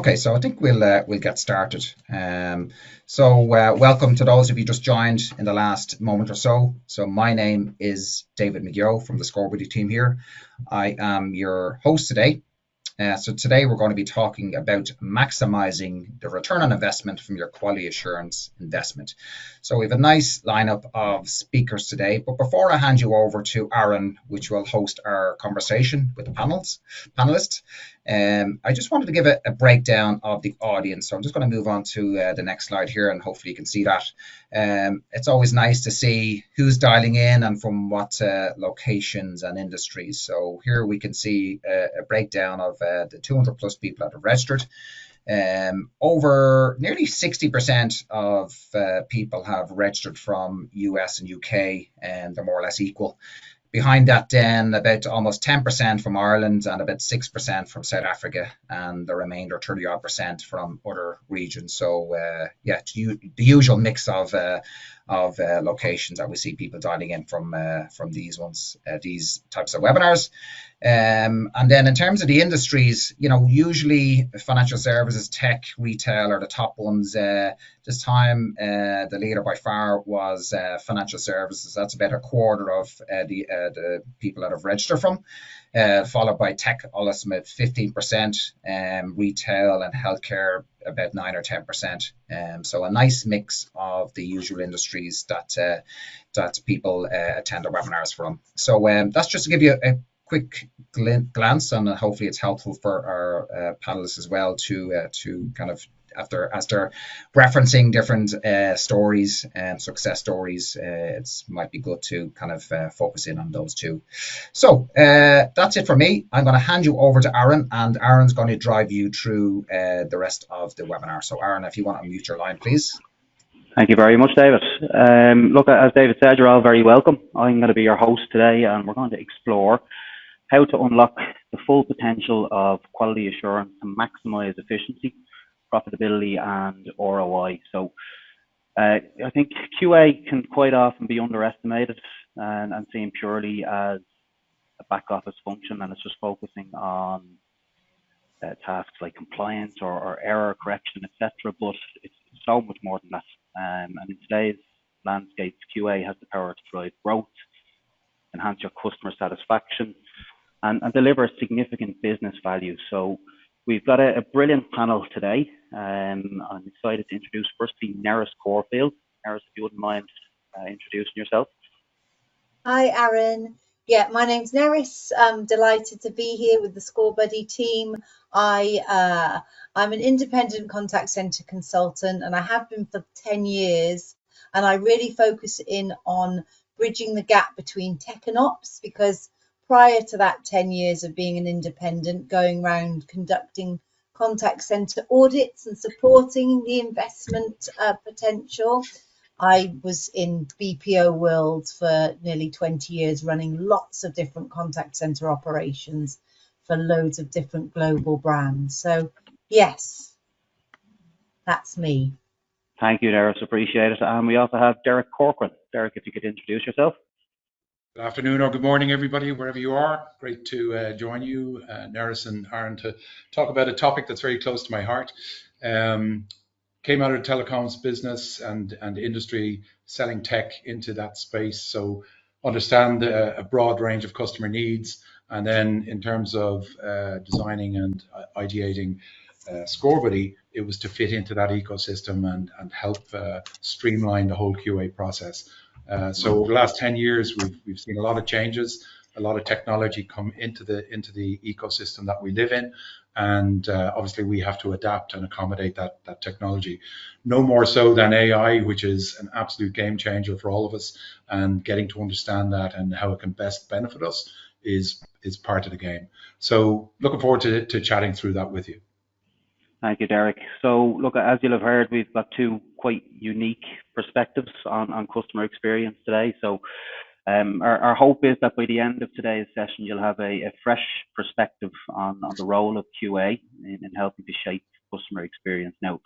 Okay, so I think we'll get started. Welcome to those of you just joined in the last moment or so. So my name is David McGeough from the Scorebuddy team here. I am your host today. So today we're going to be talking about maximizing the return on investment from your quality assurance investment. So we have a nice lineup of speakers today, but before I hand you over to Aaron, which will host our conversation with the panelists, I just wanted to give a breakdown of the audience. So I'm just going to move on to the next slide here, and hopefully you can see that. It's always nice to see who's dialing in and from what locations and industries. So here we can see a breakdown of the 200 plus people that have registered. Over nearly 60% of people have registered from US and UK, and they're more or less equal. Behind that, then about almost 10% from Ireland and about 6% from South Africa, and the remainder 30% from other regions. So the usual mix of locations that we see people dialing in from these types of webinars. And then in terms of the industries, usually financial services, tech, retail are the top ones. This time, the leader by far was financial services. That's about a quarter of the people that have registered from, followed by tech, almost about 15%, retail and healthcare about 9 or 10%. So a nice mix of the usual industries that people attend the webinars from. So that's just to give you a quick glance, and hopefully it's helpful for our panelists as well to kind of, as they're referencing different stories and success stories, it might be good to kind of focus in on those too. So that's it for me. I'm going to hand you over to Aaron, and Aaron's going to drive you through the rest of the webinar. So Aaron, if you want to mute your line, please. Thank you very much, David. Look, as David said, you're all very welcome. I'm going to be your host today, and we're going to explore how to unlock the full potential of quality assurance to maximize efficiency, profitability, and ROI. So I think QA can quite often be underestimated and seen purely as a back office function, and it's just focusing on tasks like compliance or error correction, etc. But it's so much more than that. And in today's landscape, QA has the power to drive growth, enhance your customer satisfaction, and deliver significant business value. So we've got a brilliant panel today. I'm excited to introduce firstly Neris Corfield. Neris, if you wouldn't mind introducing yourself. Hi, Aaron. Yeah, my name's Neris. I'm delighted to be here with the Scorebuddy team. I'm an independent contact center consultant, and I have been for 10 years. And I really focus in on bridging the gap between tech and ops, because prior to that 10 years of being an independent, going around conducting contact center audits and supporting the investment potential, I was in BPO world for nearly 20 years, running lots of different contact center operations for loads of different global brands. So yes, that's me. Thank you, Derek. Appreciate it. And we also have Derek Corcoran. Derek, if you could introduce yourself. Good afternoon or good morning, everybody, wherever you are. Great to join you, Neris and Aaron, to talk about a topic that's very close to my heart. Came out of the telecoms business and industry, selling tech into that space. So understand a broad range of customer needs. And then in terms of designing and ideating Scorebuddy, it was to fit into that ecosystem and help streamline the whole QA process. So over the last 10 years, we've seen a lot of changes, a lot of technology come into the ecosystem that we live in, and obviously we have to adapt and accommodate that technology. No more so than AI, which is an absolute game changer for all of us, and getting to understand that and how it can best benefit us is part of the game. So looking forward to chatting through that with you. Thank you, Derek. So look, as you'll have heard, we've got two quite unique perspectives on customer experience today. So our hope is that by the end of today's session, you'll have a fresh perspective on the role of QA in helping to shape customer experience. Now,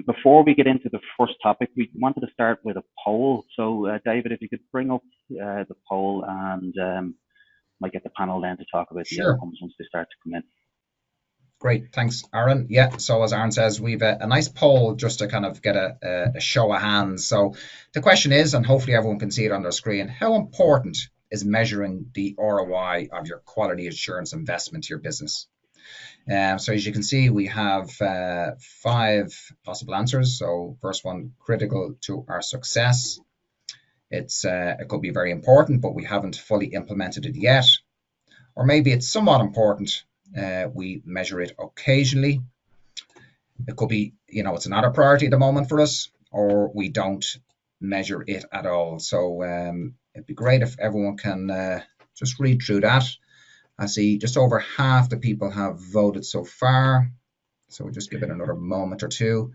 before we get into the first topic, we wanted to start with a poll. So David, if you could bring up the poll, and might get the panel then to talk about the outcomes once they start to come in. Great, thanks, Aaron. Yeah, so as Aaron says, we've a nice poll just to kind of get a show of hands. So the question is, and hopefully everyone can see it on their screen, how important is measuring the ROI of your quality assurance investment to your business? So as you can see, we have 5 possible answers. So first one, critical to our success. It could be very important, but we haven't fully implemented it yet. Or maybe it's somewhat important. We measure it occasionally. It could be, it's not a priority at the moment for us, or we don't measure it at all. So it'd be great if everyone can just read through that. I see just over half the people have voted so far. So we'll just give it another moment or two.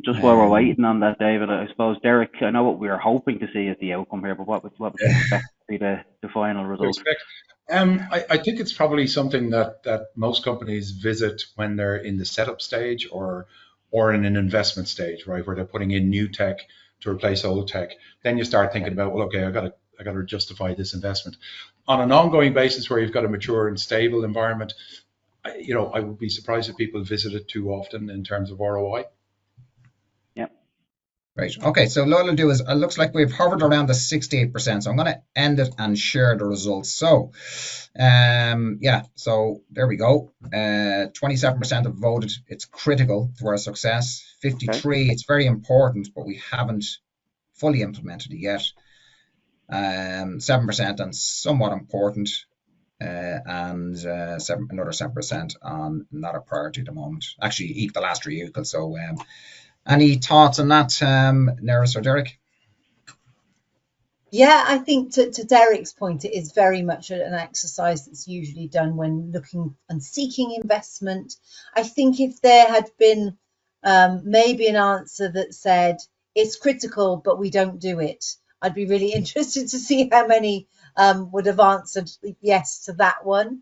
Just while we're waiting on that, David, I suppose, Derek, I know what we are hoping to see is the outcome here, but what would you expect to be the final result? I think it's probably something that most companies visit when they're in the setup stage or in an investment stage, right, where they're putting in new tech to replace old tech. Then you start thinking about, well, okay, I got to justify this investment. On an ongoing basis, where you've got a mature and stable environment, I would be surprised if people visit it too often in terms of ROI. Right. Okay. So what I'll do is, it looks like we've hovered around the 68%. So I'm going to end it and share the results. So, yeah. So there we go. 27% have voted it's critical to our success. 53, it's very important, but we haven't fully implemented it yet. 7% and somewhat important, and another 7% on not a priority at the moment. Actually, the last 3 equal. So. Any thoughts on that, Neris or Derek? Yeah, I think to Derek's point, it is very much an exercise that's usually done when looking and seeking investment. I think if there had been maybe an answer that said it's critical, but we don't do it, I'd be really interested to see how many would have answered yes to that one,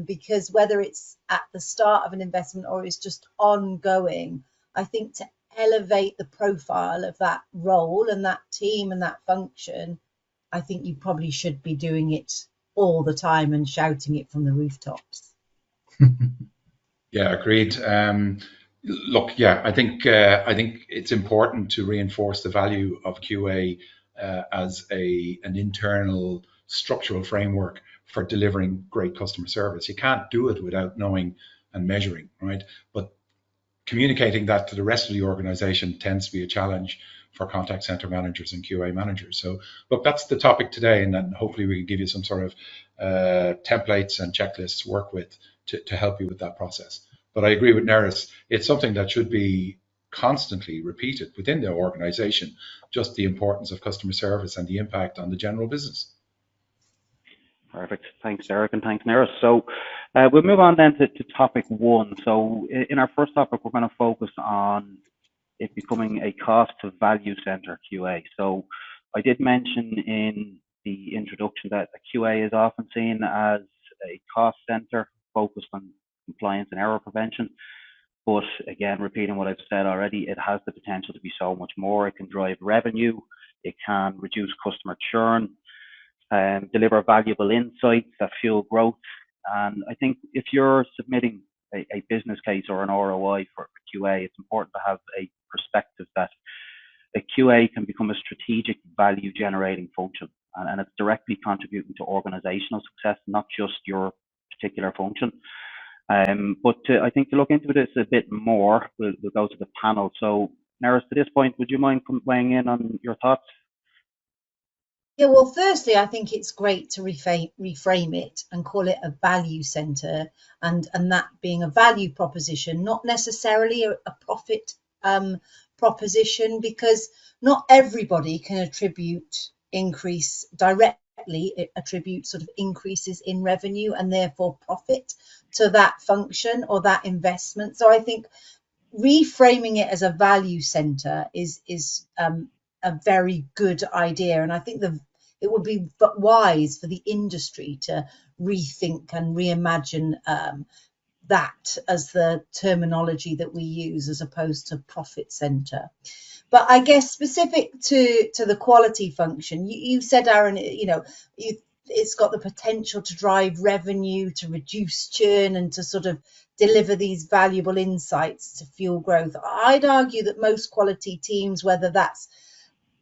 because whether it's at the start of an investment or it's just ongoing, I think to elevate the profile of that role and that team and that function, I think you probably should be doing it all the time and shouting it from the rooftops. Yeah, agreed. Look, yeah, I think it's important to reinforce the value of QA as an internal structural framework for delivering great customer service. You can't do it without knowing and measuring, right? But communicating that to the rest of the organization tends to be a challenge for contact center managers and QA managers. So, look, that's the topic today, and then hopefully we can give you some sort of templates and checklists to work with to help you with that process. But I agree with Neris, it's something that should be constantly repeated within the organization, just the importance of customer service and the impact on the general business. Perfect. Thanks, Derek, and thanks, Neris. So we'll move on then to topic 1. So in our first topic, we're going to focus on it becoming a cost to value center QA. So I did mention in the introduction that a QA is often seen as a cost center focused on compliance and error prevention. But again, repeating what I've said already, it has the potential to be so much more. It can drive revenue, it can reduce customer churn, deliver valuable insights that fuel growth. And I think if you're submitting a business case or an ROI for QA, it's important to have a perspective that a QA can become a strategic value generating function, and it's directly contributing to organizational success, not just your particular function. But I think to look into this a bit more, we'll go to the panel. So Neris, to this point, would you mind weighing in on your thoughts? Yeah, well, firstly, I think it's great to reframe it and call it a value center, and that being a value proposition, not necessarily a profit proposition, because not everybody can attribute sort of increases in revenue and therefore profit to that function or that investment. So I think reframing it as a value center is a very good idea, and I think it would be wise for the industry to rethink and reimagine that as the terminology that we use as opposed to profit center. But I guess specific to the quality function, you said, Aaron, it's got the potential to drive revenue, to reduce churn, and to sort of deliver these valuable insights to fuel growth. I'd argue that most quality teams, whether that's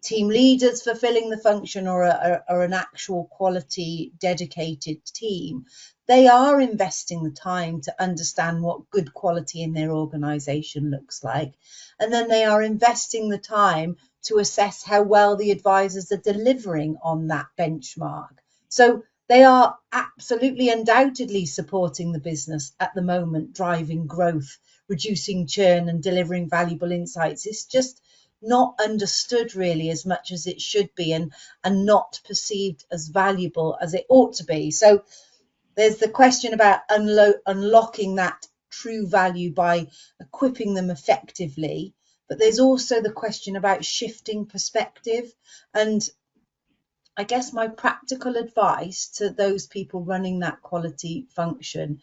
team leaders fulfilling the function or an actual quality dedicated team, they are investing the time to understand what good quality in their organization looks like. And then they are investing the time to assess how well the advisors are delivering on that benchmark. So they are absolutely, undoubtedly supporting the business at the moment, driving growth, reducing churn and delivering valuable insights. It's just not understood really as much as it should be, and not perceived as valuable as it ought to be. So there's the question about unlocking that true value by equipping them effectively, but there's also the question about shifting perspective. And I guess my practical advice to those people running that quality function,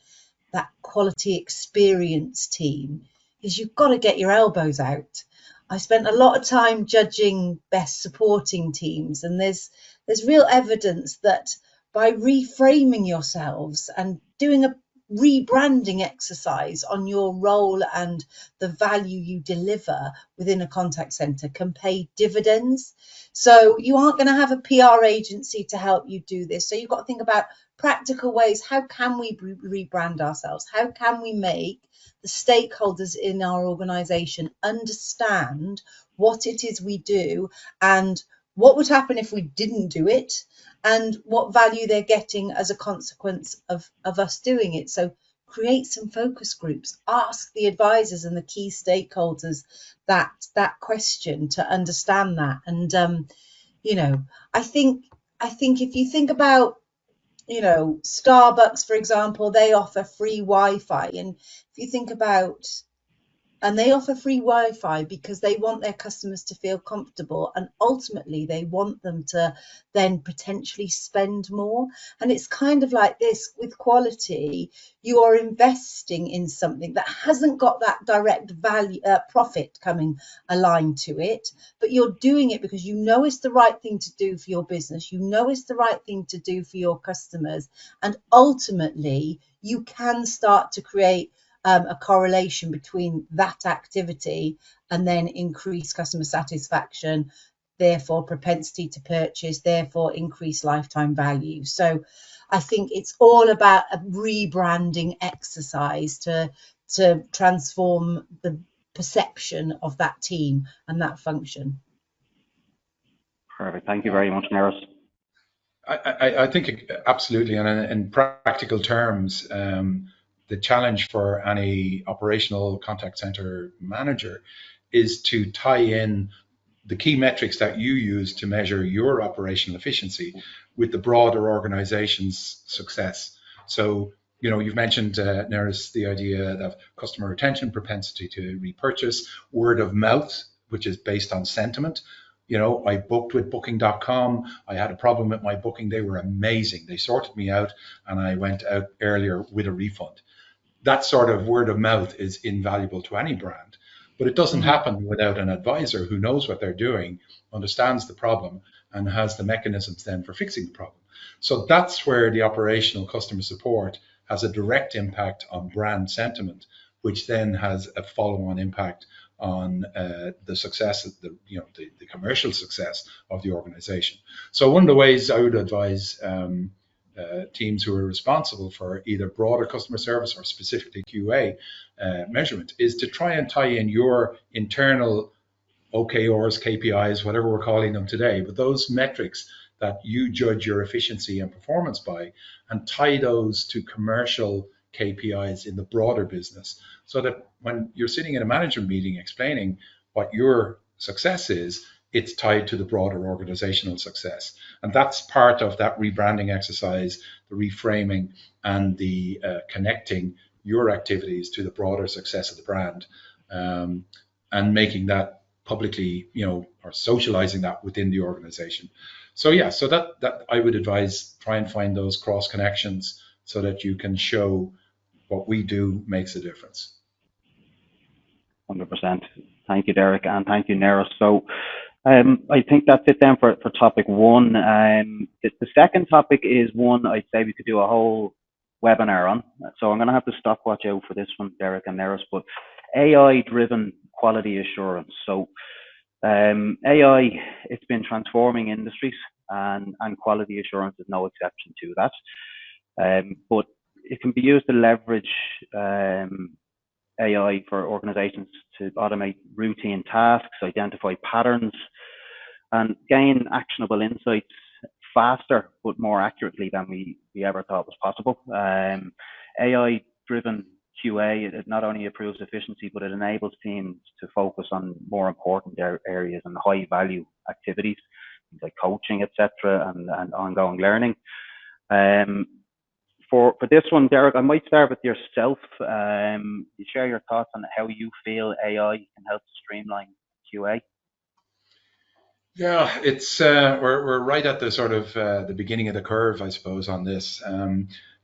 that quality experience team, is you've got to get your elbows out. I spent a lot of time judging best supporting teams, and there's real evidence that by reframing yourselves and doing a rebranding exercise on your role and the value you deliver within a contact center can pay dividends. So you aren't going to have a PR agency to help you do this. So you've got to think about practical ways. How can we rebrand ourselves? How can we make the stakeholders in our organization understand what it is we do and what would happen if we didn't do it, and what value they're getting as a consequence of us doing it? So create some focus groups, ask the advisors and the key stakeholders that question to understand that. And I think if you think about, Starbucks, for example, they offer free Wi-Fi, and if you think about, and they offer free Wi-Fi because they want their customers to feel comfortable, and ultimately they want them to then potentially spend more. And it's kind of like this with quality. You are investing in something that hasn't got that direct value, profit coming aligned to it, but you're doing it because you know it's the right thing to do for your business. You know it's the right thing to do for your customers, and ultimately you can start to create a correlation between that activity and then increase customer satisfaction, therefore propensity to purchase, therefore increase lifetime value. So I think it's all about a rebranding exercise to transform the perception of that team and that function. Perfect. Thank you very much, Neris. I think absolutely, and in practical terms, the challenge for any operational contact center manager is to tie in the key metrics that you use to measure your operational efficiency with the broader organization's success. So, you've mentioned, Neris, the idea of customer retention, propensity to repurchase, word of mouth, which is based on sentiment. I booked with booking.com. I had a problem with my booking. They were amazing. They sorted me out and I went out earlier with a refund. That sort of word of mouth is invaluable to any brand, but it doesn't happen without an advisor who knows what they're doing, understands the problem, and has the mechanisms then for fixing the problem. So that's where the operational customer support has a direct impact on brand sentiment, which then has a follow-on impact on the success of the commercial success of the organization. So one of the ways I would advise teams who are responsible for either broader customer service or specifically QA measurement is to try and tie in your internal OKRs, KPIs, whatever we're calling them today, but those metrics that you judge your efficiency and performance by, and tie those to commercial KPIs in the broader business, so that when you're sitting in a management meeting explaining what your success is, it's tied to the broader organizational success. And that's part of that rebranding exercise, the reframing, and the connecting your activities to the broader success of the brand, and making that publicly, or socializing that within the organization. So that I would advise, try and find those cross connections so that you can show what we do makes a difference. 100%. Thank you, Derek, and thank you, Neris. So I think that's it then for topic one. The second topic is one I'd say we could do a whole webinar on. So I'm going to have to stopwatch out for this one, Derek and Neris, but AI-driven quality assurance. So AI, it's been transforming industries, and quality assurance is no exception to that. But it can be used to leverage AI for organizations to automate routine tasks, identify patterns, and gain actionable insights faster but more accurately than we ever thought was possible. AI-driven QA, it not only improves efficiency, but it enables teams to focus on more important areas and high-value activities, things like coaching, etc., and ongoing learning. For this one, Derek, I might start with yourself. You share your thoughts on how you feel AI can help streamline QA. Yeah, it's we're right at the sort of the beginning of the curve, I suppose, on this.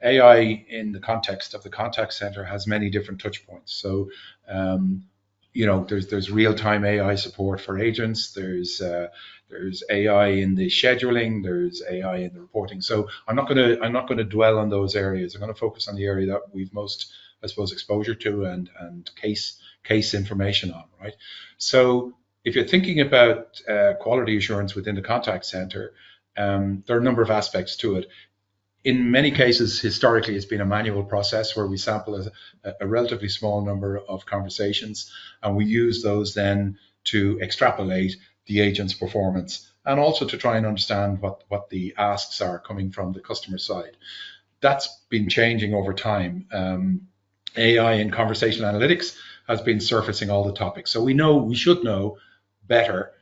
AI in the context of the contact center has many different touch points. So, there's real-time AI support for agents. There's AI in the scheduling. There's AI in the reporting. So I'm not going to dwell on those areas. I'm going to focus on the area that we've most, I suppose, exposure to and case information on, right? So if you're thinking about quality assurance within the contact center, there are a number of aspects to it. In many cases, historically, it's been a manual process where we sample a relatively small number of conversations, and we use those then to extrapolate the agent's performance and also to try and understand what the asks are coming from the customer side. That's been changing over time. AI in conversational analytics has been surfacing all the topics. So we should know better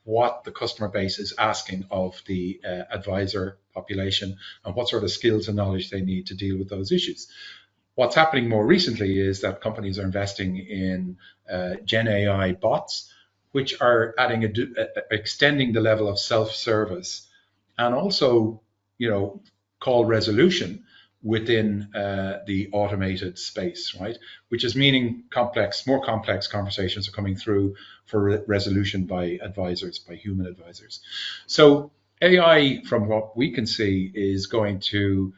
what the customer base is asking of the advisor population and what sort of skills and knowledge they need to deal with those issues. What's happening more recently is that companies are investing in Gen AI bots, which are extending the level of self-service and also, call resolution within the automated space, right? Which is meaning more complex conversations are coming through for resolution by advisors, by human advisors. So AI, from what we can see, is going to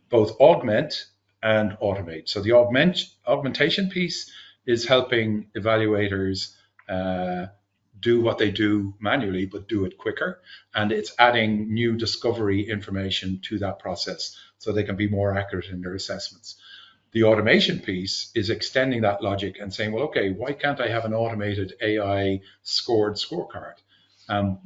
both augment and automate. So the augmentation piece is helping evaluators do what they do manually, but do it quicker. And it's adding new discovery information to that process so they can be more accurate in their assessments. The automation piece is extending that logic and saying, well, okay, why can't I have an automated AI scored scorecard?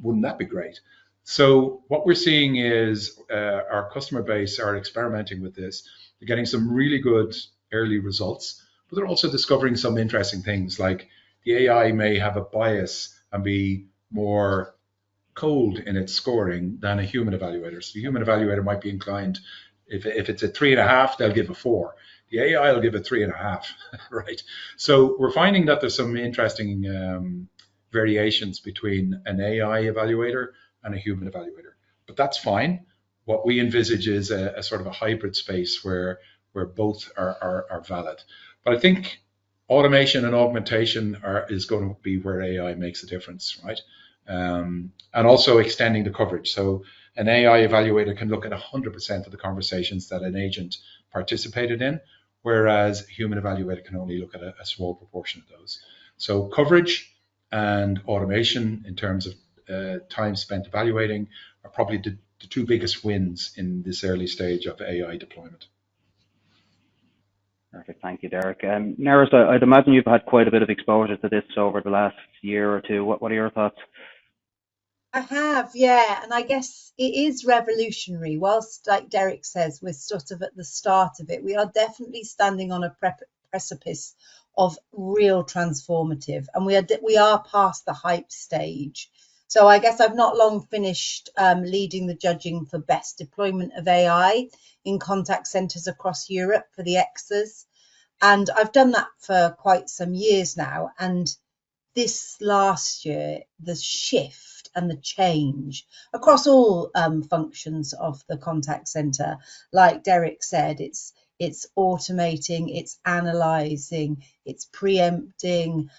Wouldn't that be great? So what we're seeing is our customer base are experimenting with this. They're getting some really good early results, but they're also discovering some interesting things, like the AI may have a bias and be more cold in its scoring than a human evaluator. So the human evaluator might be inclined, if it's a 3.5, they'll give a 4. The AI will give a 3.5, right? So we're finding that there's some interesting variations between an AI evaluator and a human evaluator, but that's fine. What we envisage is a sort of a hybrid space where both are valid. But I think automation and augmentation is going to be where AI makes a difference, right? And also extending the coverage. So an AI evaluator can look at 100% of the conversations that an agent participated in, whereas a human evaluator can only look at a small proportion of those. So coverage and automation in terms of time spent evaluating are probably the two biggest wins in this early stage of AI deployment. Perfect. Thank you, Derek. Neris, I'd imagine you've had quite a bit of exposure to this over the last year or two. What are your thoughts? I have, yeah, and I guess it is revolutionary. Whilst, like Derek says, we're sort of at the start of it, we are definitely standing on a precipice of real transformative, and we are past the hype stage. So I guess I've not long finished leading the judging for best deployment of AI in contact centres across Europe for the EXAs, and I've done that for quite some years now. And this last year, the shift and the change across all functions of the contact centre, like Derek said, it's automating, it's analysing, it's preempting,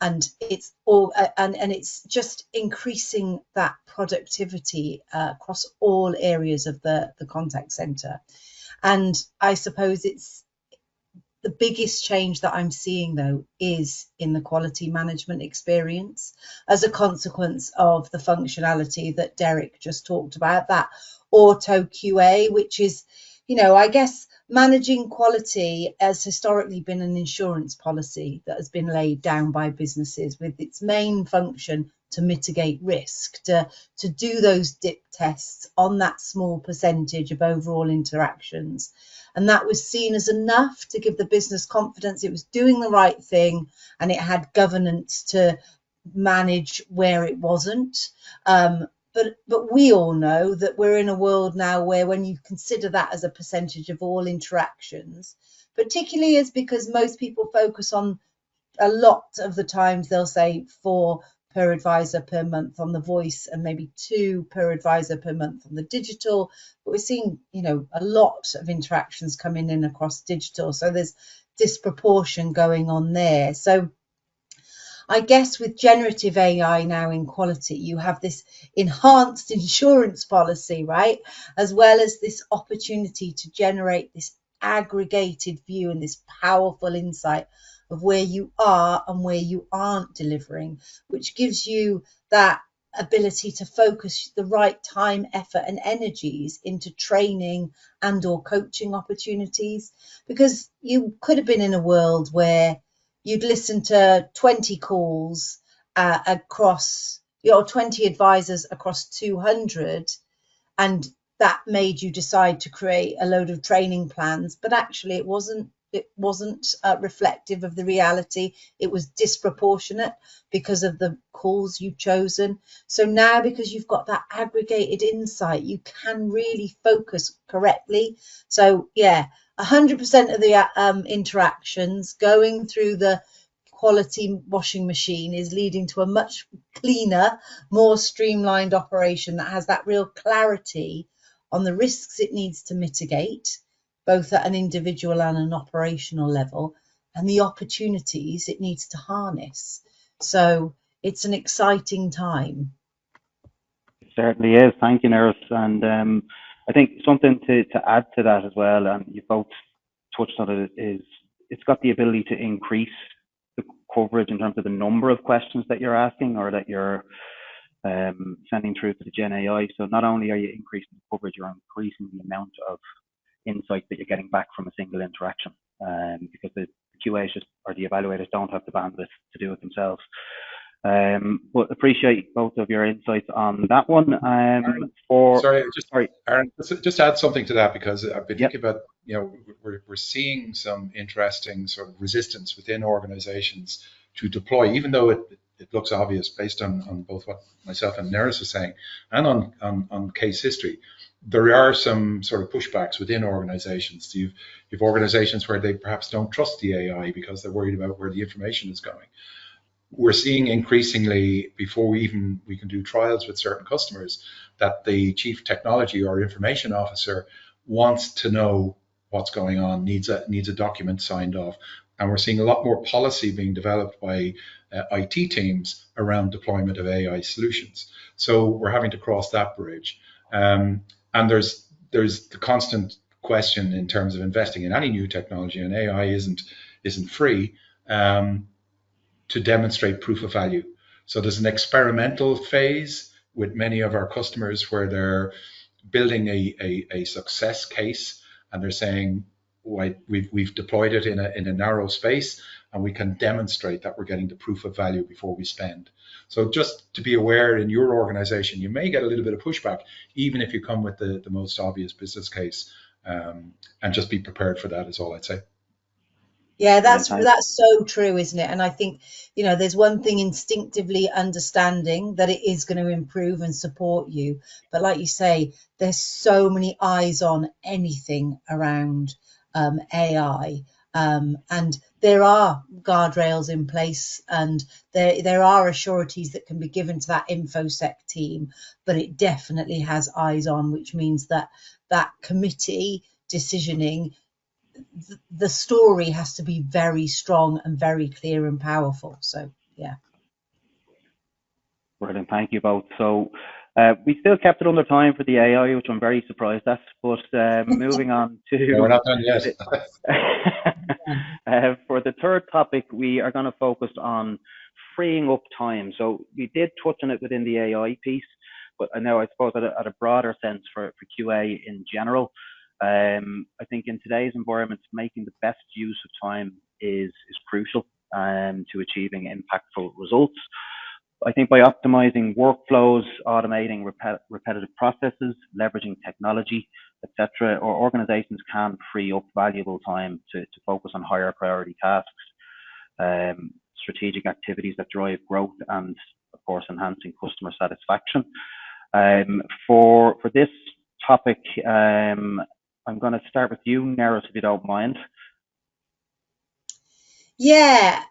and it's all and it's just increasing that productivity across all areas of the contact center. And I suppose it's the biggest change that I'm seeing, though, is in the quality management experience as a consequence of the functionality that Derek just talked about, that auto QA, which is, I guess managing quality has historically been an insurance policy that has been laid down by businesses with its main function to mitigate risk, to do those dip tests on that small percentage of overall interactions. And that was seen as enough to give the business confidence it was doing the right thing, and it had governance to manage where it wasn't. But we all know that we're in a world now where when you consider that as a percentage of all interactions, particularly as because most people focus on, a lot of the times they'll say 4 per advisor per month on the voice and maybe 2 per advisor per month on the digital. But we're seeing, a lot of interactions coming in across digital. So there's disproportion going on there. So I guess with generative AI now in quality, you have this enhanced insurance policy, right? As well as this opportunity to generate this aggregated view and this powerful insight of where you are and where you aren't delivering, which gives you that ability to focus the right time, effort and energies into training and or coaching opportunities. Because you could have been in a world where you'd listen to 20 calls across 20 advisors across 200, and that made you decide to create a load of training plans, but actually it wasn't reflective of the reality. It was disproportionate because of the calls you've chosen. So now, because you've got that aggregated insight, you can really focus correctly. So yeah, 100% of the interactions going through the quality washing machine is leading to a much cleaner, more streamlined operation that has that real clarity on the risks it needs to mitigate, both at an individual and an operational level, and the opportunities it needs to harness. So it's an exciting time. It certainly is. Thank you, Neris. And I think something to add to that as well, and you both touched on it, is it's got the ability to increase the coverage in terms of the number of questions that you're asking or that you're sending through to the Gen AI. So not only are you increasing the coverage, you're increasing the amount of insight that you're getting back from a single interaction, because the QAs or the evaluators don't have the bandwidth to do it themselves. But appreciate both of your insights on that one. Aaron, just add something to that, because I've been thinking about, we're seeing some interesting sort of resistance within organizations to deploy, even though it looks obvious based on both what myself and Neris was saying and on case history. There are some sort of pushbacks within organizations. You've organizations where they perhaps don't trust the AI because they're worried about where the information is going. We're seeing increasingly, before we can do trials with certain customers, that the chief technology or information officer wants to know what's going on, needs a document signed off. And we're seeing a lot more policy being developed by IT teams around deployment of AI solutions. So we're having to cross that bridge. And there's the constant question in terms of investing in any new technology, and AI isn't free, to demonstrate proof of value. So there's an experimental phase with many of our customers where they're building a success case, and they're saying, we've deployed it in a narrow space, and we can demonstrate that we're getting the proof of value before we spend. So just to be aware, in your organization, you may get a little bit of pushback, even if you come with the most obvious business case, and just be prepared for that is all I'd say. Yeah, that's so true, isn't it? And I think, there's one thing instinctively understanding that it is going to improve and support you. But like you say, there's so many eyes on anything around AI. And there are guardrails in place, and there are assurities that can be given to that InfoSec team, but it definitely has eyes on, which means that committee decisioning, the story has to be very strong and very clear and powerful. So yeah. Brilliant, thank you both. So we still kept it under time for the AI, which I'm very surprised at, but moving on to... No, we're not done yet. For the third topic, we are going to focus on freeing up time. So we did touch on it within the AI piece, but now I suppose at a broader sense for QA in general. I think in today's environment, making the best use of time is crucial to achieving impactful results. I think by optimizing workflows, automating repetitive processes, leveraging technology, etc., or organizations can free up valuable time to focus on higher priority tasks, strategic activities that drive growth, and of course enhancing customer satisfaction. For this topic, I'm going to start with you, Neris, if you don't mind. Yeah,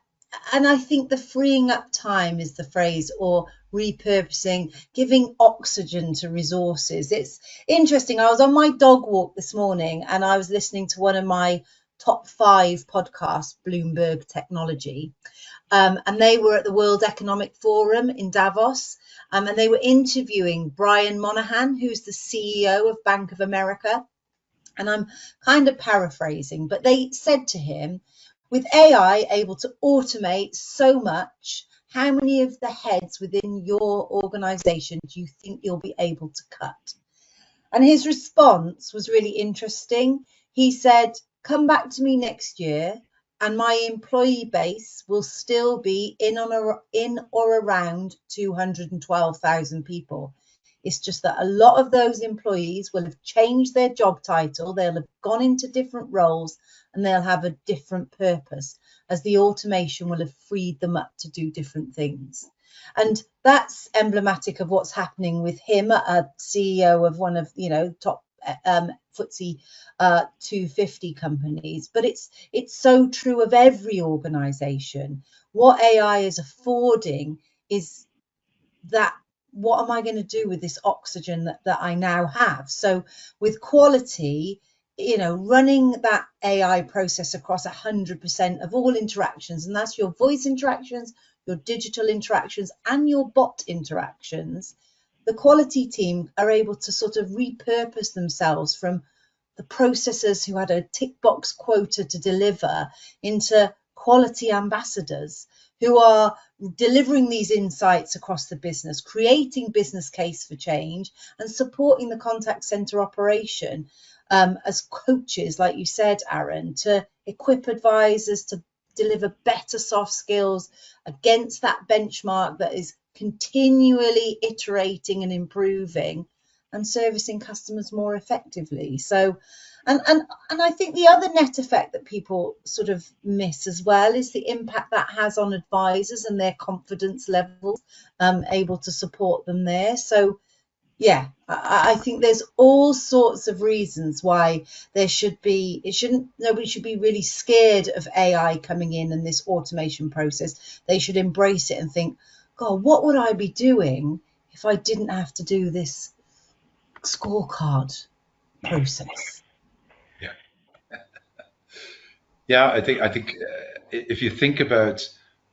and I think the freeing up time is the phrase, or repurposing, giving oxygen to resources. It's interesting. I was on my dog walk this morning and I was listening to one of my top 5 podcasts, Bloomberg Technology, and they were at the World Economic Forum in Davos, and they were interviewing Brian Moynihan, who's the CEO of Bank of America. And I'm kind of paraphrasing, but they said to him, with AI able to automate so much, how many of the heads within your organization do you think you'll be able to cut? And his response was really interesting. He said, come back to me next year and my employee base will still be in or around 212,000 people. It's just that a lot of those employees will have changed their job title, they'll have gone into different roles, and they'll have a different purpose, as the automation will have freed them up to do different things. And that's emblematic of what's happening with him, a CEO of one of, top FTSE 250 companies. But it's so true of every organization. What AI is affording is that, what am I going to do with this oxygen that I now have? So with quality, running that AI process across 100% of all interactions, and that's your voice interactions, your digital interactions, and your bot interactions, the quality team are able to sort of repurpose themselves from the processors who had a tick box quota to deliver into quality ambassadors who are delivering these insights across the business, creating business case for change, and supporting the contact center operation as coaches, like you said, Aaron, to equip advisors to deliver better soft skills against that benchmark that is continually iterating and improving, and servicing customers more effectively. So, and I think the other net effect that people sort of miss as well is the impact that has on advisors and their confidence levels, able to support them there. So yeah, I think there's all sorts of reasons why nobody should be really scared of AI coming in and this automation process. They should embrace it and think, God, what would I be doing if I didn't have to do this scorecard process? Yeah, I think if you think about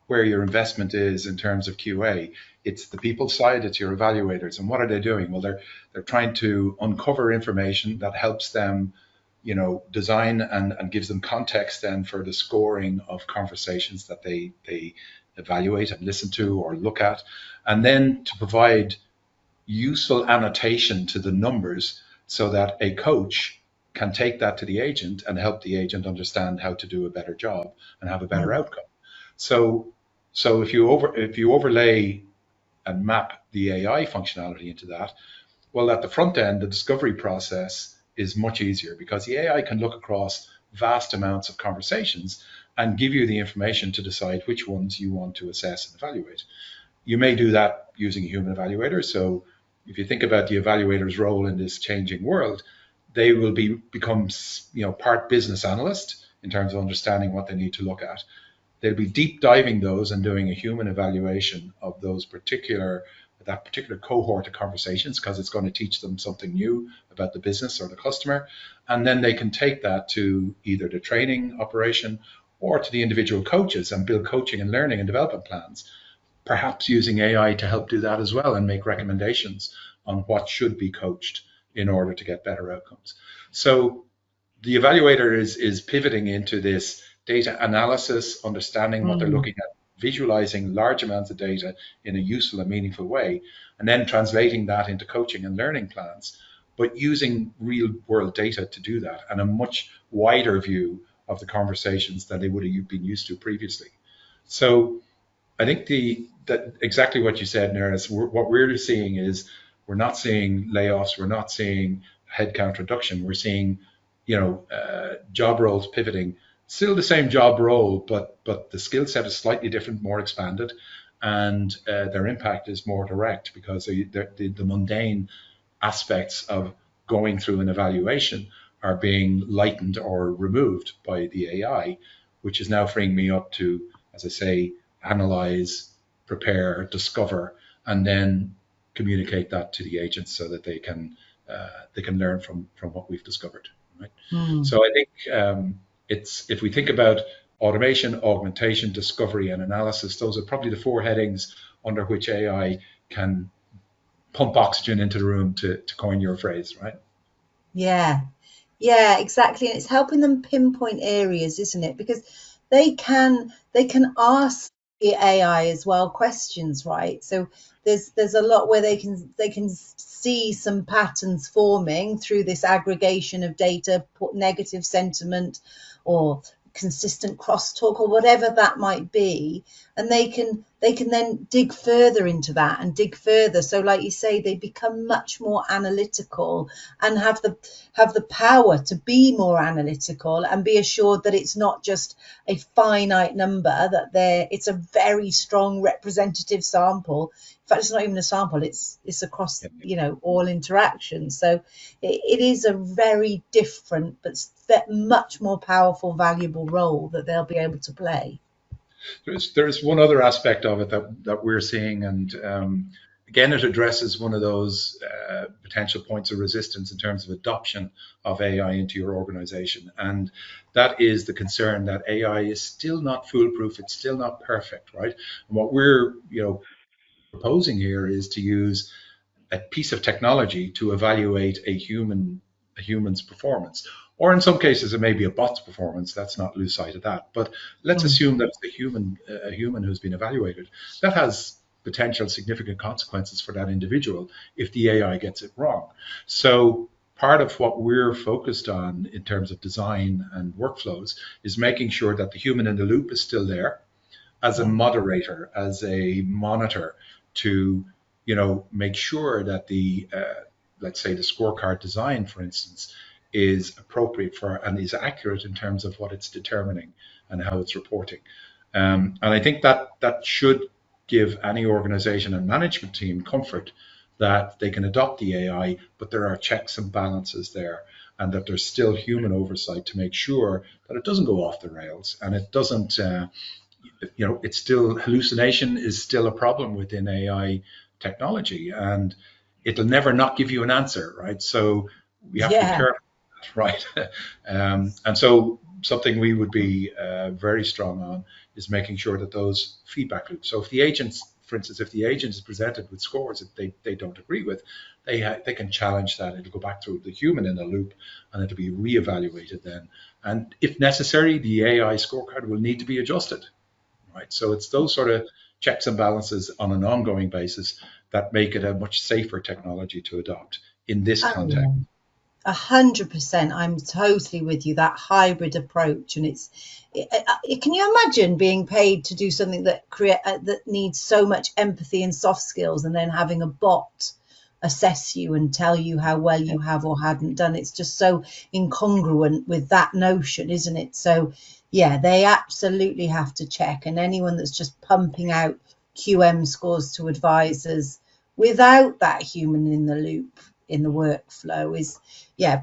where your investment is in terms of QA, it's the people side, it's your evaluators. And what are they doing? Well, they're trying to uncover information that helps them, design and gives them context then for the scoring of conversations that they evaluate and listen to or look at, and then to provide useful annotation to the numbers so that a coach can take that to the agent and help the agent understand how to do a better job and have a better outcome. So if you overlay and map the AI functionality into that, well, at the front end, the discovery process is much easier because the AI can look across vast amounts of conversations and give you the information to decide which ones you want to assess and evaluate. You may do that using a human evaluator. So if you think about the evaluator's role in this changing world, they will become part business analyst in terms of understanding what they need to look at. They'll be deep diving those and doing a human evaluation of that particular cohort of conversations, because it's going to teach them something new about the business or the customer. And then they can take that to either the training operation or to the individual coaches and build coaching and learning and development plans. perhaps using AI to help do that as well and make recommendations on what should be coached in order to get better outcomes. So the evaluator is pivoting into this data analysis, understanding what they're looking at, visualizing large amounts of data in a useful and meaningful way, and then translating that into coaching and learning plans, but using real world data to do that and a much wider view of the conversations than they would have been used to previously. So I think that exactly what you said, Neris, what we're seeing is we're not seeing layoffs, we're not seeing headcount reduction, we're seeing job roles pivoting, still the same job role, but the skill set is slightly different, more expanded, and their impact is more direct because the mundane aspects of going through an evaluation are being lightened or removed by the AI, which is now freeing me up to, as I say, analyze, prepare, discover, and then communicate that to the agents so that they can learn from what we've discovered. Right. So I think it's, if we think about automation, augmentation, discovery, and analysis, those are probably the four headings under which AI can pump oxygen into the room, to coin your phrase, right? Yeah, exactly. And it's helping them pinpoint areas, isn't it? Because they can ask the AI as well questions, right? So there's a lot where they can see some patterns forming through this aggregation of data, put negative sentiment or consistent crosstalk or whatever that might be, and they can then dig further into that and dig further. So like you say, they become much more analytical and have the power to be more analytical and be assured that it's not just a finite number, that it's a very strong representative sample. In fact, it's not even a sample, it's across all interactions. So it is a very different but much more powerful, valuable role that they'll be able to play. There's one other aspect of it that we're seeing, and again, it addresses one of those potential points of resistance in terms of adoption of AI into your organization, and that is the concern that AI is still not foolproof, it's still not perfect, right? And what we're proposing here is to use a piece of technology to evaluate a human's performance. Or in some cases, it may be a bot's performance. Let's not lose sight of that. But let's assume that it's a human who's been evaluated. That has potential significant consequences for that individual if the AI gets it wrong. So part of what we're focused on in terms of design and workflows is making sure that the human in the loop is still there as a moderator, as a monitor to make sure that the let's say the scorecard design, for instance, is appropriate for and is accurate in terms of what it's determining and how it's reporting. And I think that should give any organization and management team comfort that they can adopt the AI, but there are checks and balances there, and that there's still human oversight to make sure that it doesn't go off the rails and it doesn't, it's still, hallucination is still a problem within AI technology, and it'll never not give you an answer, right? So we have to be careful. Right. And so something we would be very strong on is making sure that those feedback loops. So if the agents, for instance, if the agent is presented with scores that they don't agree with, they can challenge that. It'll go back to the human in the loop and it'll be reevaluated then. And if necessary, the AI scorecard will need to be adjusted. Right. So it's those sort of checks and balances on an ongoing basis that make it a much safer technology to adopt in this context. 100%. I'm totally with you. That hybrid approach, and can you imagine being paid to do something that needs so much empathy and soft skills, and then having a bot assess you and tell you how well you have or hadn't done? It's just so incongruent with that notion, isn't it? So yeah, they absolutely have to check, and anyone that's just pumping out QM scores to advisors without that human in the loop in the workflow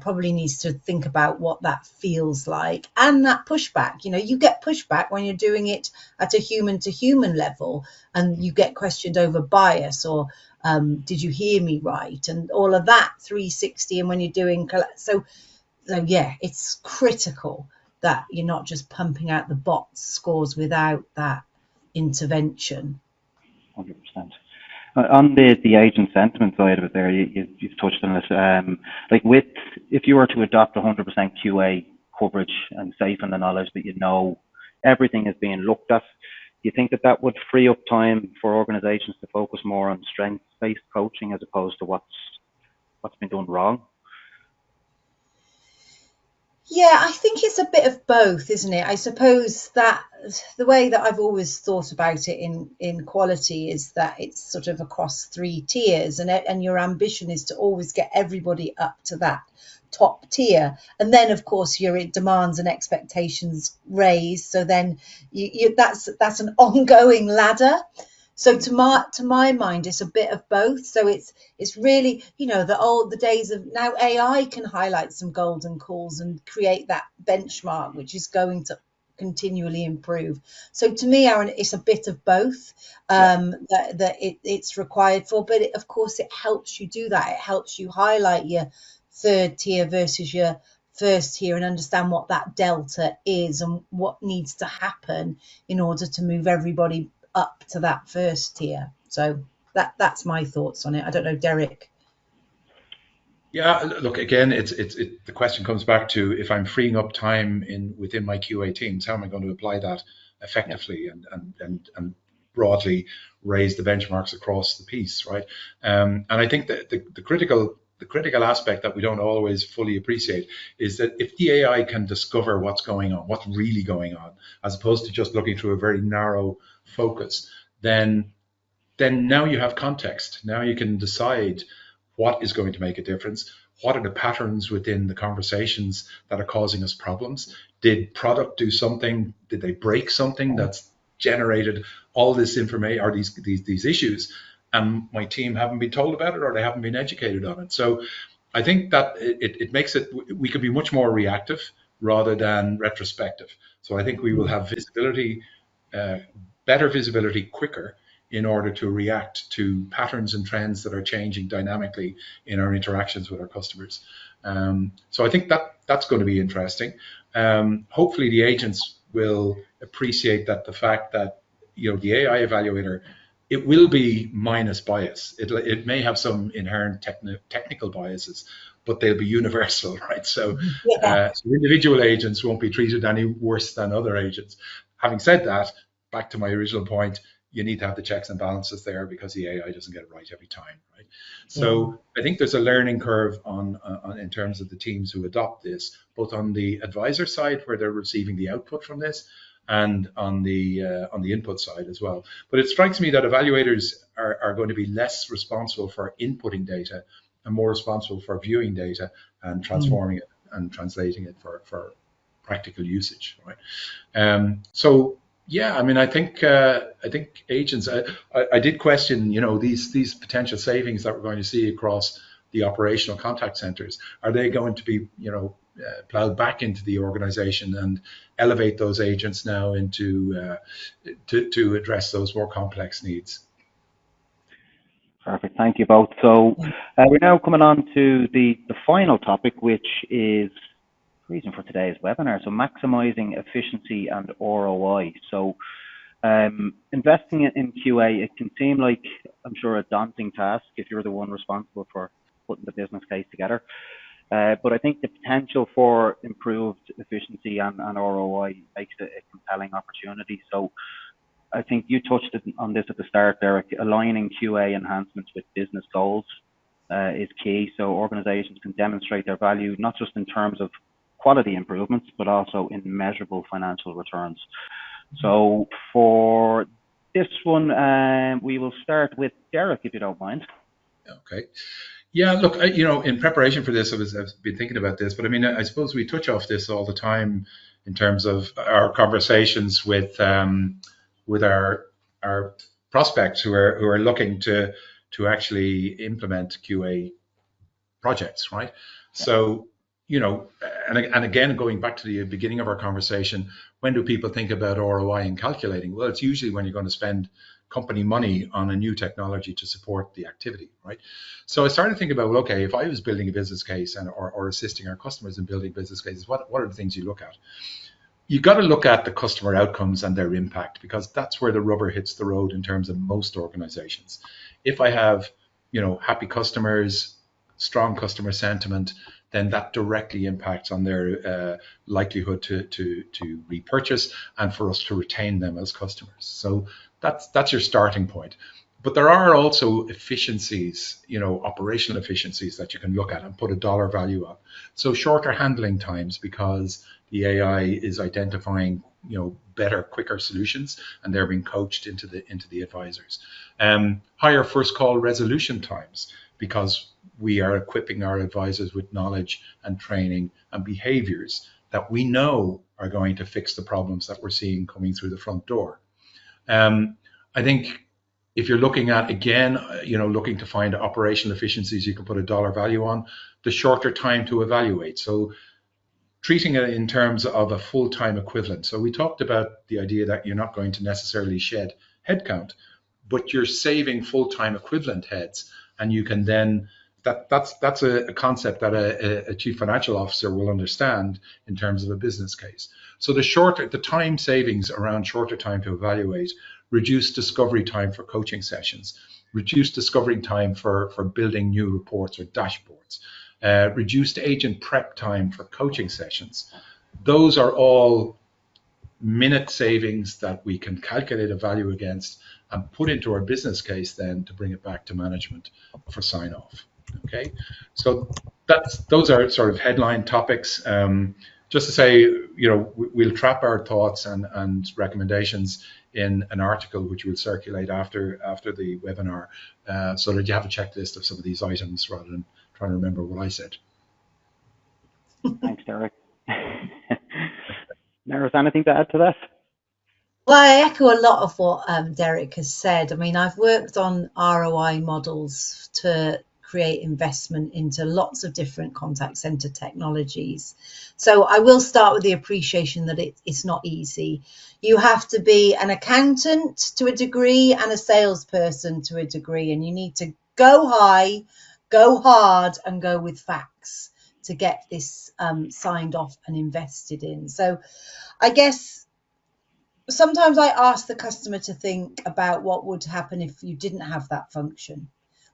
probably needs to think about what that feels like. And that pushback, you get pushback when you're doing it at a human to human level, and you get questioned over bias or did you hear me right, and all of that 360. And when you're doing so yeah, it's critical that you're not just pumping out the bot scores without that intervention. 100%. On the agent sentiment side of it there, you've touched on it. If you were to adopt 100% QA coverage and safe in the knowledge that you know everything is being looked at, do you think that would free up time for organizations to focus more on strengths-based coaching as opposed to what's been done wrong? Yeah, I think it's a bit of both, isn't it? I suppose that the way that I've always thought about it in quality is that it's sort of across 3 tiers, and your ambition is to always get everybody up to that top tier, and then of course your demands and expectations raise. So then that's an ongoing ladder. So to my mind, it's a bit of both. So it's really, the days of now AI can highlight some golden calls and create that benchmark, which is going to continually improve. So to me, Aaron, it's a bit of both that it's required for. But of course, it helps you do that. It helps you highlight your 3rd tier versus your 1st tier and understand what that delta is and what needs to happen in order to move everybody up to that 1st tier. So that's my thoughts on it. I don't know, Derek. Yeah, look, again, the question comes back to, if I'm freeing up time within my QA teams, how am I going to apply that effectively and broadly raise the benchmarks across the piece, right? And I think that the critical aspect that we don't always fully appreciate is that if the AI can discover what's going on, what's really going on, as opposed to just looking through a very narrow focus, then now you have context. Now you can decide what is going to make a difference. What are the patterns within the conversations that are causing us problems? Did product do something? Did they break something that's generated all this information or these issues? And my team haven't been told about it, or they haven't been educated on it. So I think that it makes we could be much more reactive rather than retrospective. So I think we will have visibility, better visibility quicker, in order to react to patterns and trends that are changing dynamically in our interactions with our customers. So I think that's going to be interesting. Hopefully the agents will appreciate that the fact that the AI evaluator, it will be minus bias. It may have some inherent technical biases, but they'll be universal, right? So, so individual agents won't be treated any worse than other agents. Having said that, back to my original point, you need to have the checks and balances there, because the AI doesn't get it right every time, right? So I think there's a learning curve on in terms of the teams who adopt this, both on the advisor side, where they're receiving the output from this, and on the input side as well. But it strikes me that evaluators are going to be less responsible for inputting data and more responsible for viewing data and transforming it and translating it for practical usage, right? So yeah, I mean, I think agents. I did question, these potential savings that we're going to see across the operational contact centers. Are they going to be, plowed back into the organization and elevate those agents now into to address those more complex needs? Perfect. Thank you both. So we're now coming on to the final topic, which is the reason for today's webinar. So maximizing efficiency and ROI. So investing in QA, it can seem like, I'm sure, a daunting task if you're the one responsible for putting the business case together. But I think the potential for improved efficiency and ROI makes it a compelling opportunity. So I think you touched on this at the start, Derek. Aligning QA enhancements with business goals is key. So organizations can demonstrate their value, not just in terms of quality improvements, but also in measurable financial returns. So for this one, we will start with Derek, if you don't mind. Okay. Yeah, look, in preparation for this, I've been thinking about this, but I mean, I suppose we touch off this all the time in terms of our conversations with our prospects who are looking to actually implement QA projects, right? So, and again, going back to the beginning of our conversation, when do people think about ROI and calculating? Well, it's usually when you're going to spend company money on a new technology to support the activity, right? So I started thinking about, well, okay, if I was building a business case or assisting our customers in building business cases, what are the things you look at? you got to look at the customer outcomes and their impact, because that's where the rubber hits the road in terms of most organizations. If I have, happy customers, strong customer sentiment, then that directly impacts on their likelihood to repurchase and for us to retain them as customers. So that's your starting point. But there are also efficiencies, operational efficiencies that you can look at and put a dollar value on. So shorter handling times, because the AI is identifying, better, quicker solutions, and they're being coached into the advisors. Higher first call resolution times, because we are equipping our advisors with knowledge and training and behaviors that we know are going to fix the problems that we're seeing coming through the front door. I think if you're looking at, again, looking to find operational efficiencies you can put a dollar value on, the shorter time to evaluate. So treating it in terms of a full-time equivalent. So we talked about the idea that you're not going to necessarily shed headcount, but you're saving full-time equivalent heads, and you can then, that's a concept that a chief financial officer will understand in terms of a business case. So the time savings around shorter time to evaluate, reduced discovery time for coaching sessions, reduced discovery time for building new reports or dashboards, reduced agent prep time for coaching sessions. Those are all minute savings that we can calculate a value against and put into our business case then to bring it back to management for sign off. Okay, so those are sort of headline topics. Just to say, we'll trap our thoughts and recommendations in an article which we'll circulate after the webinar, so that you have a checklist of some of these items rather than trying to remember what I said. Thanks, Derek. Nara, anything to add to that? Well, I echo a lot of what Derek has said. I mean, I've worked on ROI models to create investment into lots of different contact center technologies. So I will start with the appreciation that it's not easy. You have to be an accountant to a degree and a salesperson to a degree, and you need to go high, go hard, and go with facts to get this signed off and invested in. So I guess sometimes I ask the customer to think about what would happen if you didn't have that function.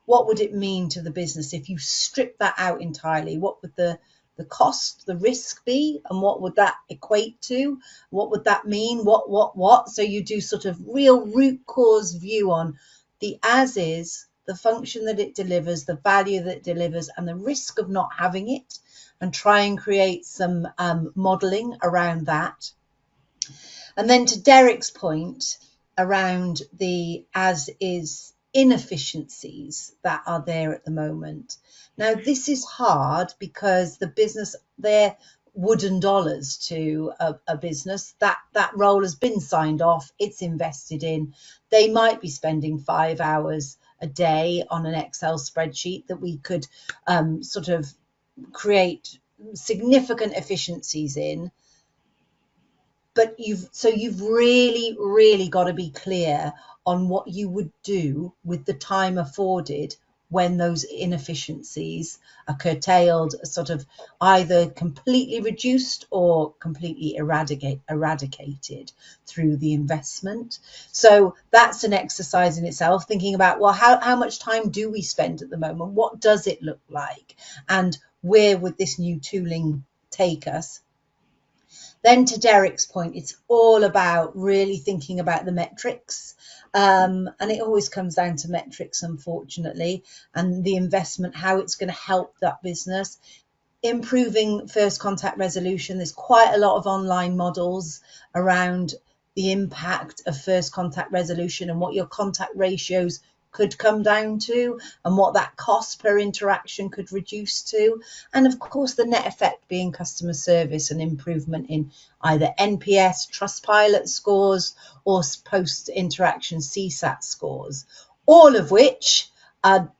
What would it mean to the business if you strip that out entirely? What would the cost, the risk be? And what would that equate to? What would that mean? What? So you do sort of real root cause view on the as is, the function that it delivers, the value that it delivers, and the risk of not having it, and try and create some modeling around that. And then to Derek's point around the as is inefficiencies that are there at the moment. Now, this is hard because the business, they're wooden dollars to a business. That role has been signed off, it's invested in. They might be spending 5 hours a day on an Excel spreadsheet that we could sort of create significant efficiencies in. But you've really got to be clear on what you would do with the time afforded when those inefficiencies are curtailed, sort of either completely reduced or completely eradicated through the investment. So that's an exercise in itself, thinking about, well, how much time do we spend at the moment? What does it look like? And where would this new tooling take us? Then to Derek's point, it's all about really thinking about the metrics. And it always comes down to metrics, unfortunately, and the investment, how it's going to help that business. Improving first contact resolution. There's quite a lot of online models around the impact of first contact resolution and what your contact ratios could come down to and what that cost per interaction could reduce to. And of course, the net effect being customer service and improvement in either NPS, Trustpilot scores, or post-interaction CSAT scores, all of which are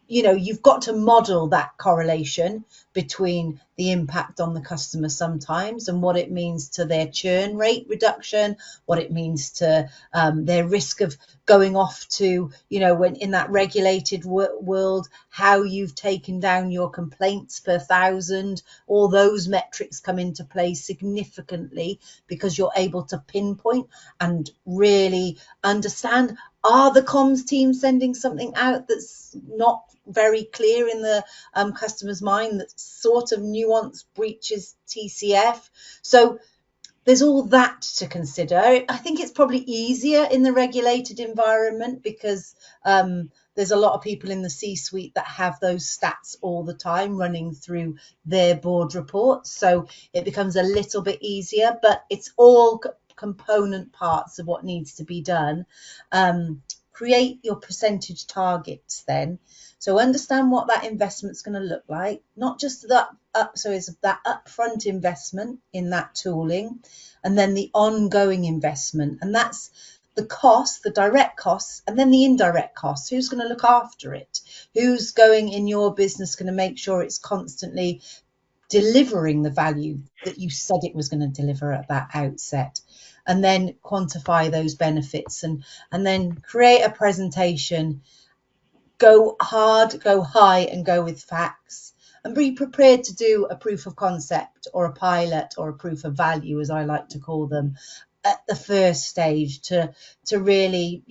you've got to model that correlation between the impact on the customer sometimes and what it means to their churn rate reduction, what it means to their risk of going off to, when in that regulated world, how you've taken down your complaints per thousand. All those metrics come into play significantly because you're able to pinpoint and really understand, are the comms team sending something out that's not very clear in the customer's mind, that sort of nuanced breaches TCF? So there's all that to consider. I think it's probably easier in the regulated environment because there's a lot of people in the C-suite that have those stats all the time running through their board reports. So it becomes a little bit easier, but it's all component parts of what needs to be done. Create your percentage targets then. So understand what that investment's going to look like, not just that it's that upfront investment in that tooling, and then the ongoing investment. And that's the cost, the direct costs, and then the indirect costs. Who's going to look after it? Who's going in your business going to make sure it's constantly delivering the value that you said it was going to deliver at that outset? And then quantify those benefits and then create a presentation. Go hard, go high, and go with facts, and be prepared to do a proof of concept or a pilot or a proof of value, as I like to call them, at the first stage to really,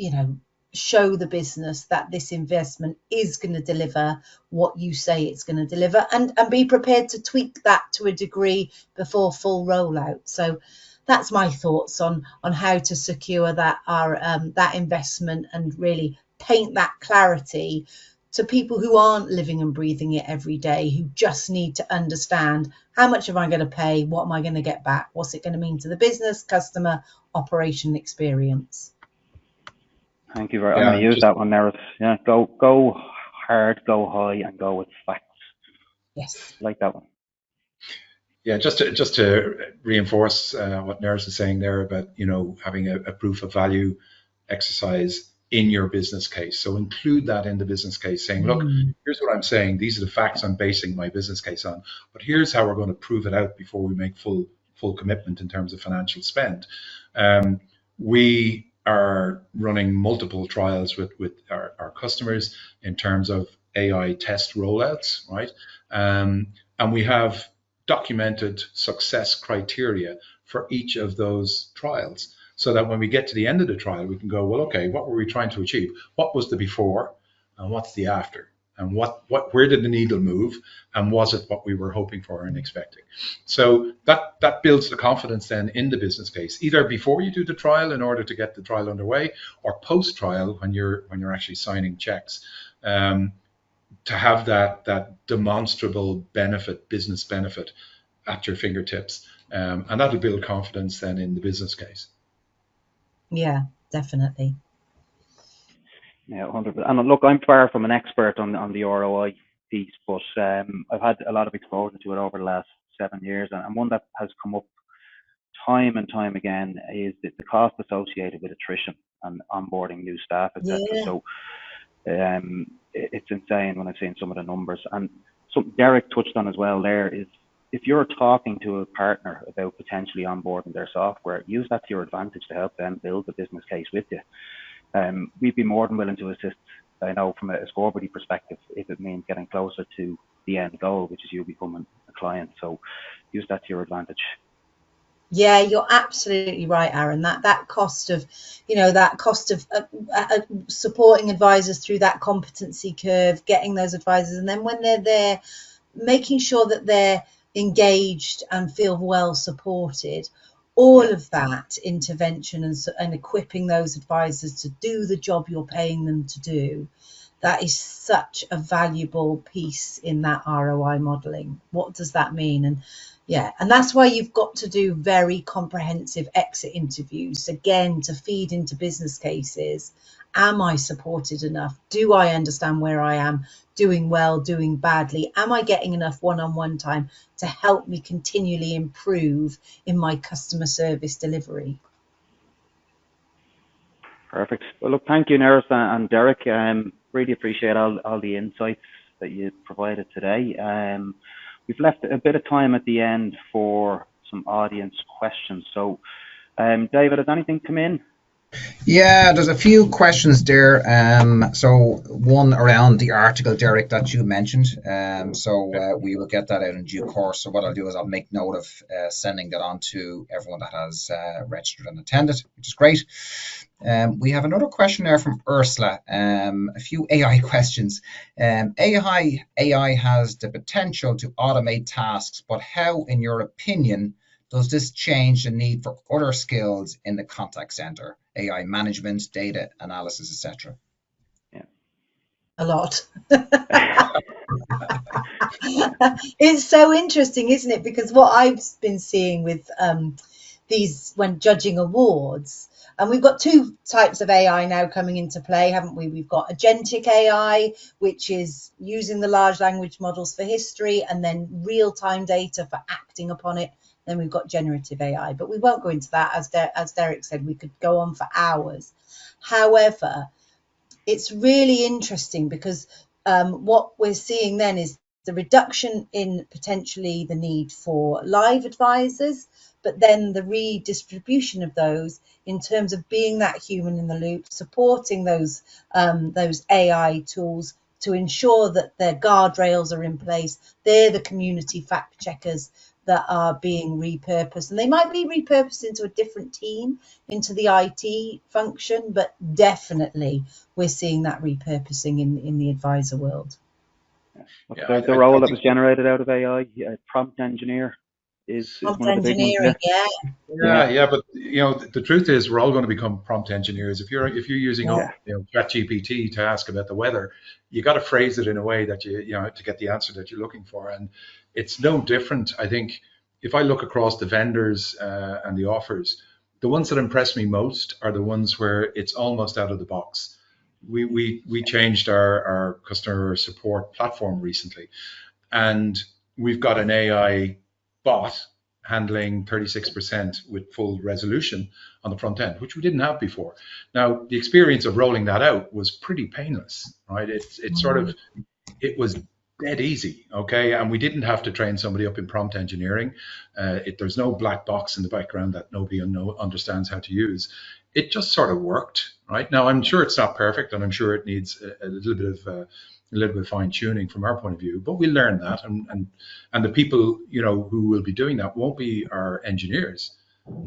show the business that this investment is going to deliver what you say it's going to deliver, and be prepared to tweak that to a degree before full rollout. So that's my thoughts on how to secure that that investment and really paint that clarity to people who aren't living and breathing it every day, who just need to understand, how much am I going to pay? What am I going to get back? What's it going to mean to the business, customer, operation experience? Thank you very much. I'm going to use that one, Nerys. Yeah, go hard, go high, and go with facts. Yes. Like that one. Yeah, just to reinforce what Nerys is saying there about, having a proof of value exercise in your business case. So include that in the business case, saying, look, here's what I'm saying. These are the facts I'm basing my business case on. But here's how we're going to prove it out before we make full commitment in terms of financial spend. We are running multiple trials with our customers in terms of AI test rollouts, right? And we have documented success criteria for each of those trials, so that when we get to the end of the trial, we can go, well, okay, what were we trying to achieve? What was the before and what's the after? And where did the needle move? And was it what we were hoping for and expecting? So that builds the confidence then in the business case, either before you do the trial in order to get the trial underway, or post-trial when you're actually signing checks, to have that demonstrable benefit, business benefit at your fingertips. And that'll build confidence then in the business case. Yeah, definitely. Yeah, 100%. And look, I'm far from an expert on the ROI piece, but I've had a lot of exposure to it over the last 7 years, and one that has come up time and time again is the cost associated with attrition and onboarding new staff, etc. Yeah. So it's insane when I've seen some of the numbers. And something Derek touched on as well there is, if you're talking to a partner about potentially onboarding their software, use that to your advantage to help them build the business case with you. We'd be more than willing to assist, I know, from a Scorebuddy perspective, if it means getting closer to the end goal, which is you becoming a client. So use that to your advantage. Yeah, you're absolutely right, Aaron. That cost of, supporting advisors through that competency curve, getting those advisors, and then when they're there, making sure that they're engaged and feel well supported. All of that intervention and equipping those advisors to do the job you're paying them to do, that is such a valuable piece in that ROI modeling. What does that mean? And that's why you've got to do very comprehensive exit interviews, again, to feed into business cases. Am I supported enough? Do I understand where I am? Doing well, doing badly? Am I getting enough one-on-one time to help me continually improve in my customer service delivery? Perfect. Well, look, thank you, Nerys and Derek. really appreciate all the insights that you provided today. We've left a bit of time at the end for some audience questions. So, David, has anything come in? Yeah, there's a few questions there. So one around the article, Derek, that you mentioned. So we will get that out in due course. So what I'll do is I'll make note of sending that on to everyone that has registered and attended, which is great. We have another question there from Ursula. A few AI questions. AI has the potential to automate tasks, but how, in your opinion, does this change the need for other skills in the contact center, AI management, data analysis, etc.? Yeah. A lot. It's so interesting, isn't it? Because what I've been seeing with these, when judging awards, and we've got two types of AI now coming into play, haven't we? We've got agentic AI, which is using the large language models for history and then real-time data for acting upon it. Then we've got generative AI, but we won't go into that. As Derek said, we could go on for hours. However, it's really interesting because what we're seeing then is the reduction in potentially the need for live advisors, but then the redistribution of those in terms of being that human in the loop, supporting those AI tools to ensure that their guardrails are in place. They're the community fact checkers that are being repurposed, and they might be repurposed into a different team, into the IT function, but definitely we're seeing that repurposing in the advisor world. What's the role that was generated out of AI? Prompt engineer is one of the big ones. Yeah, but the truth is we're all going to become prompt engineers. If you're using ChatGPT to ask about the weather, you got to phrase it in a way that to get the answer that you're looking for. And it's no different. I think if I look across the vendors and the offers, the ones that impress me most are the ones where it's almost out of the box. We changed our customer support platform recently, and we've got an AI bot handling 36% with full resolution on the front end, which we didn't have before. Now, the experience of rolling that out was pretty painless, right? It was dead easy, okay? And we didn't have to train somebody up in prompt engineering. There's no black box in the background that nobody understands how to use. It just sort of worked, right? Now, I'm sure it's not perfect, and I'm sure it needs a little bit of fine tuning from our point of view, but we learn that, and the people who will be doing that won't be our engineers.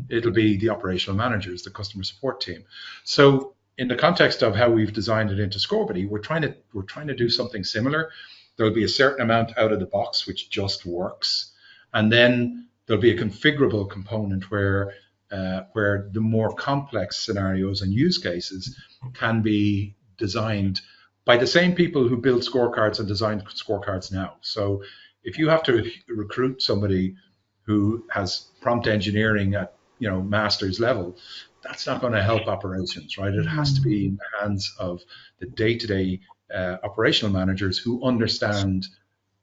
It'll be the operational managers, the customer support team. So in the context of how we've designed it into Scorebuddy, we're trying to do something similar. There'll be a certain amount out of the box which just works, and then there'll be a configurable component where the more complex scenarios and use cases can be designed by the same people who build scorecards and design scorecards now. So if you have to recruit somebody who has prompt engineering at master's level, that's not going to help operations, right? It has to be in the hands of the day-to-day operational managers who understand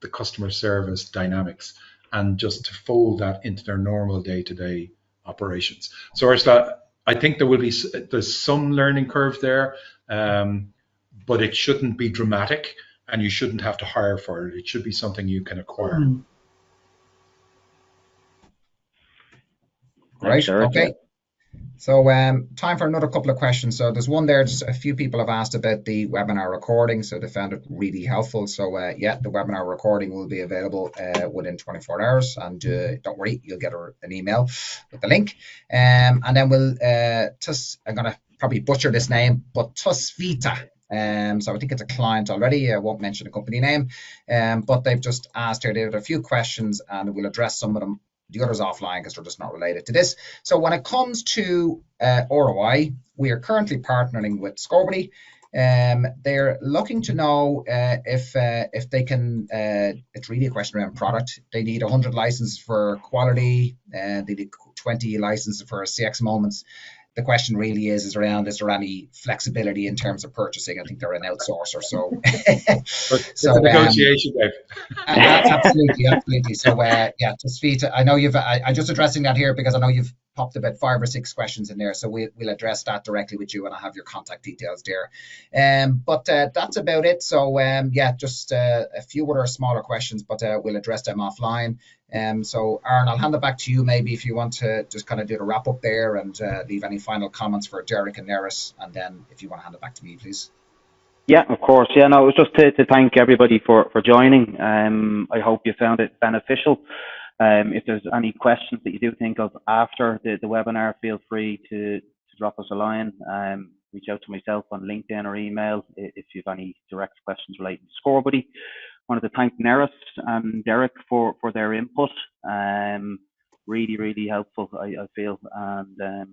the customer service dynamics, and just to fold that into their normal day-to-day operations. So Ursula, I think there's some learning curve there, but it shouldn't be dramatic, and you shouldn't have to hire for it. It should be something you can acquire. Right. Okay. So time for another couple of questions. So there's one there, just a few people have asked about the webinar recording, so they found it really helpful. So the webinar recording will be available within 24 hours, and don't worry, you'll get an email with the link. And then we'll, I'm going to probably butcher this name, but Tusvita. So I think it's a client already. I won't mention the company name, but they've just asked here, they had a few questions, and we'll address some of them. The others offline because they're just not related to this. So when it comes to ROI, we are currently partnering with Scorebuddy. They're looking to know if they can, it's really a question around product. They need 100 licenses for quality, they need 20 licenses for CX moments. The question really is there any flexibility in terms of purchasing? I think they're an outsourcer, so it's a negotiation, Dave. Absolutely. So Tusvita, I know I'm just addressing that here because I know you've popped about 5 or 6 questions in there, so we'll address that directly with you, and I'll have your contact details there. But that's about it. So yeah, just a few other smaller questions, but we'll address them offline. So Aaron, I'll hand it back to you maybe if you want to just kind of do the wrap up there and leave any final comments for Derek and Neris, and then if you want to hand it back to me, please. Yeah, of course. Yeah, no, it was just to thank everybody for joining. I hope you found it beneficial. If there's any questions that you do think of after the webinar, feel free to drop us a line. Reach out to myself on LinkedIn or email if you have any direct questions relating to Scorebuddy. Wanted to thank Neris and Derek for their input. Really, really helpful, I feel. And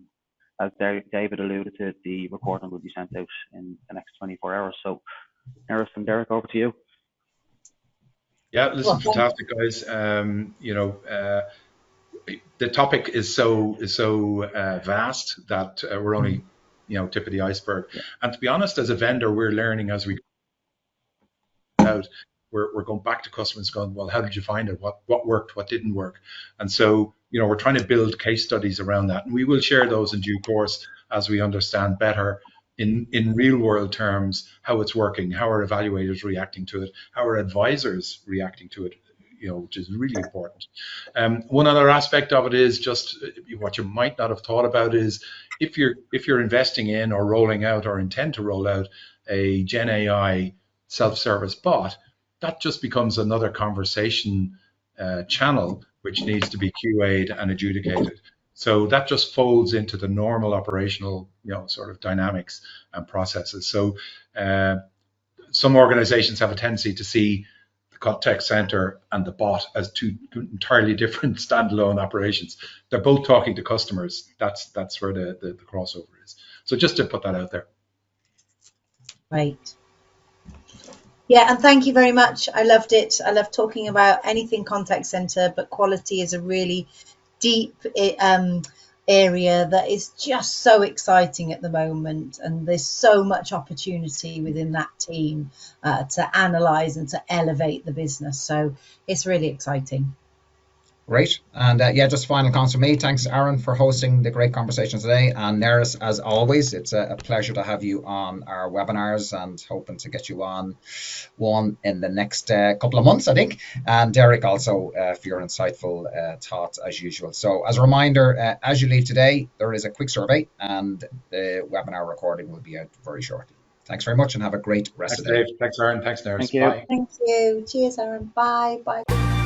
as David alluded to, the recording will be sent out in the next 24 hours. So, Neris and Derek, over to you. Yeah, listen, fantastic, guys. You know, the topic is so vast that we're only, you know, tip of the iceberg. Yeah. And to be honest, as a vendor, we're learning as we go out. We're going back to customers going, well, how did you find it? What worked? What didn't work? And so, you know, we're trying to build case studies around that. And we will share those in due course as we understand better in real world terms how it's working, how our evaluators reacting to it, how our advisors reacting to it, you know, which is really important. One other aspect of it is just what you might not have thought about is if you're investing in or rolling out or intend to roll out a Gen AI self-service bot, that just becomes another conversation channel which needs to be QA'd and adjudicated. So that just folds into the normal operational, you know, sort of dynamics and processes. So some organizations have a tendency to see the contact center and the bot as two entirely different standalone operations. They're both talking to customers. That's where the crossover is. So just to put that out there. Right. Yeah, and thank you very much. I loved it. I love talking about anything contact center, but quality is a really deep area that is just so exciting at the moment, and there's so much opportunity within that team to analyze and to elevate the business. So it's really exciting. Great. And yeah, just final comments from me. Thanks, Aaron, for hosting the great conversation today. And Neris, as always, it's a pleasure to have you on our webinars, and hoping to get you on one in the next couple of months, I think. And Derek, also for your insightful thoughts as usual. So as a reminder, as you leave today, there is a quick survey, and the webinar recording will be out very shortly. Thanks very much, and have a great rest of the day. Thanks, Aaron. Thanks, Neris. Thank you. Bye. Thank you. Cheers, Aaron. Bye. Bye.